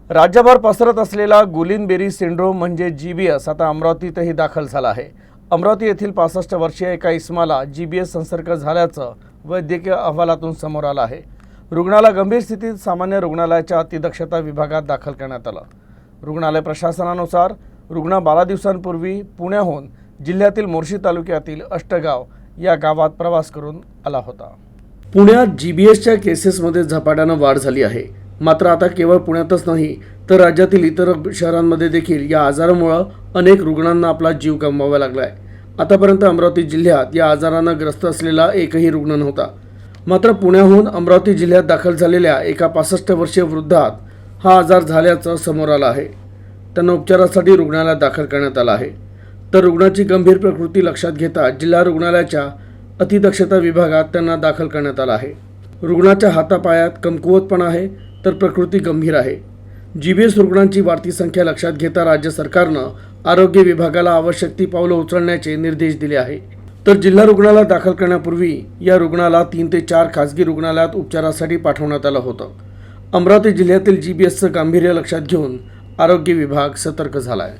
राज्यभर पसरत असलेला गुलिनबेरी सिंड्रोम म्हणजे जीबीएस आता अमरावतीतही दाखल झाला आहे। अमरावती येथील 65 वर्षीय एका इस्माला जीबीएस संसर्ग झाल्याचं वैद्यकीय अहवालातून समोर आलं आहे। रुग्णाला गंभीर स्थितीत सामान्य रुग्णालयाच्या अतिदक्षता विभागात दाखल करण्यात आलं। रुग्णालय प्रशासनानुसार रुग्ण 12 दिवसांपूर्वी पुण्याहून जिल्ह्यातील मोर्शी तालुक्यातील अष्टगाव या गावात प्रवास करून आला होता। पुण्यात जीबीएसच्या केसेसमध्ये झपाट्यानं वाढ झाली आहे। मात्र आता केवळ पुण्यातच नाही तर राज्यातील इतर शहरांमध्ये देखील या आजारामुळे अनेक रुग्णांना आपला जीव गमवावा लागला आहे। आतापर्यंत अमरावती जिल्ह्यात या आजारानं ग्रस्त असलेला एकही रुग्ण नव्हता। मात्र पुण्याहून अमरावती जिल्ह्यात दाखल झालेल्या एका 65 वर्षीय वृद्धात हा आजार झाल्याचं समोर आलं आहे। त्यांना उपचारासाठी रुग्णालयात दाखल करण्यात आलं आहे। तर रुग्णाची गंभीर प्रकृती लक्षात घेता जिल्हा रुग्णालयाच्या अतिदक्षता विभागात त्यांना दाखल करण्यात आलं आहे। रुग्णाच्या हातापायात कमकुवतपणा आहे तर प्रकृती गंभीर आहे। जीबीएस रुग्णांची वाढती संख्या लक्षात घेता राज्य सरकारनं आरोग्य विभागाला आवश्यक ती पावलं उचलण्याचे निर्देश दिले आहे। तर जिल्हा रुग्णालयात दाखल करण्यापूर्वी या रुग्णाला 3 ते 4 खासगी रुग्णालयात उपचारासाठी पाठवण्यात आलं होतं। अमरावती जिल्ह्यातील जीबीएसचं गांभीर्य लक्षात घेऊन आरोग्य विभाग सतर्क झाला आहे।